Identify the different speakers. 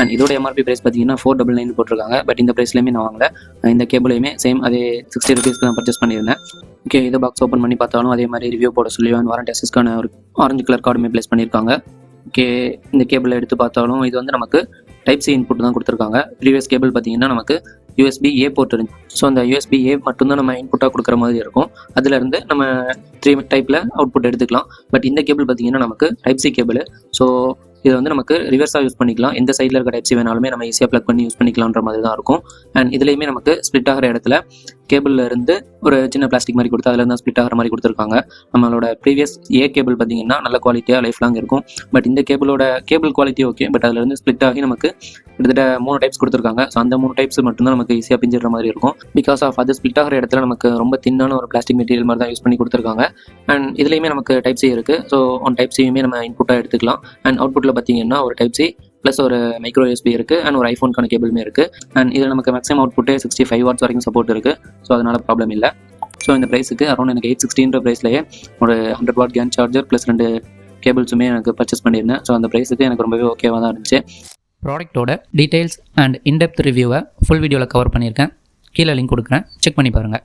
Speaker 1: And இதோட MRP price பார்த்தீங்கன்னா 499 போட்டிருக்காங்க. பட் இந்த ப்ரைஸ்லையுமே நான் வாங்கல. இந்த கேபிளையுமே சேம் அதே 60 ருபீஸ்க்கு நான் பர்ச்சேஸ் பண்ணியிருந்தேன். ஓகே, இதை பாக்ஸ் ஓப்பன் பண்ணி பார்த்தாலும் அதே மாதிரி ரிவ்யூ போட சொல்லி வாரண்டி அக்சஸ்க்கான ஒரு ஆரஞ்சு கலர் கார்டுமே ப்ளேஸ் பண்ணியிருக்காங்க. ஓகே, இந்த கேபிளை எடுத்து பார்த்தாலும் இது வந்து நமக்கு டைப் சி இன்புட் தான் கொடுத்துருக்காங்க. ப்ரீவியஸ் கேபிள் பார்த்தீங்கன்னா நமக்கு USB-A போர்ட் இருந்துச்சு. ஸோ அந்த USB-A மட்டும்தான் நம்ம இன்புட்டாக கொடுக்குற மாதிரி இருக்கும். அதுலேருந்து நம்ம 3 டைப்பில் அவுட்புட் எடுத்துக்கலாம். பட் இந்த கேபிள் பார்த்தீங்கன்னா நமக்கு டைப் சி கேபிள். ஸோ இதை வந்து நமக்கு ரிவர்ஸாக யூஸ் பண்ணிக்கலாம். எந்த சைடில் இருக்க டைப் சி வேணாலுமே நம்ம ஈஸியாக ப்ளக் பண்ணி யூஸ் பண்ணிக்கலான்ற மாதிரி தான் இருக்கும். அண்ட் இதுலேயுமே நமக்கு ஸ்ப்ளிட் ஆகிற இடத்துல கேபிளில் இருந்து ஒரு சின்ன பிளாஸ்டிக் மாதிரி கொடுத்து அதில் இருந்தால் ஸ்ப்ளிட் ஆகிற மாதிரி கொடுத்துருக்காங்க. நம்மளோட ப்ரீவியஸ் கேபிள் பார்த்தீங்கன்னா நல்ல குவாலிட்டியாக லைஃப் லாங் இருக்கும். பட் இந்த கேபிள் குவாலிட்டி ஓகே, பட் அதில் இருந்து ஸ்ப்ளிட் ஆகி நமக்கு கிட்டத்தட்ட 3 டைப்ஸ் கொடுத்துருக்காங்க. ஸோ அந்த 3 டைப்ஸ் மட்டும்தான் நமக்கு ஈஸியாக பிஞ்சிடுற மாதிரி இருக்கும். பிகாஸ் ஆஃப் அது ஸ்ப்ளிட் ஆகிற இடத்துல நமக்கு ரொம்ப தின்னான ஒரு பிளாஸ்டிக் மெட்டீரியல் மாதிரி தான் யூஸ் பண்ணி கொடுத்துருக்காங்க. அண்ட் இதுலேயுமே நமக்கு டைப் சி இருக்குது. ஸோ ஒன் டைப் சியுமே நம்ம இன்புட்டாக எடுத்துக்கலாம். அண்ட் அவுட்புட்டில் பார்த்தீங்கன்னா ஒரு டைப் சி ப்ளஸ் ஒரு மைக்ரோ USB இருக்குது. அண்ட் ஒரு ஐஃபோனுக்கான கேபிளுமே இருக்குது. அண்ட் இதில் நமக்கு மேக்ஸிமம் அவுட்புட்டே 65 வாட்ஸ் வரைக்கும் சப்போர்ட் இருக்குது. ஸோ அதனால் ப்ராப்ளம் இல்லை. ஸோ இந்த ப்ரைஸுக்கு அரௌண்ட் எனக்கு 860 ப்ரைஸ்லேயே ஒரு 100 வாட் கேன் சார்ஜர் ப்ளஸ் 2 கேபிள்ஸுமே எனக்கு பர்ச்சேஸ் பண்ணியிருந்தேன். ஸோ அந்த ப்ரைஸுக்கு எனக்கு ரொம்பவே ஓகேவாக தான் இருந்துச்சு. ப்ராடக்ட்டோட டீட்டெயில்ஸ் அண்ட் இன்டெப்த் ரிவ்யூவை ஃபுல் வீடியோவில் கவர் பண்ணியிருக்கேன். கீழே லிங்க் கொடுக்குறேன், செக் பண்ணி பாருங்கள்.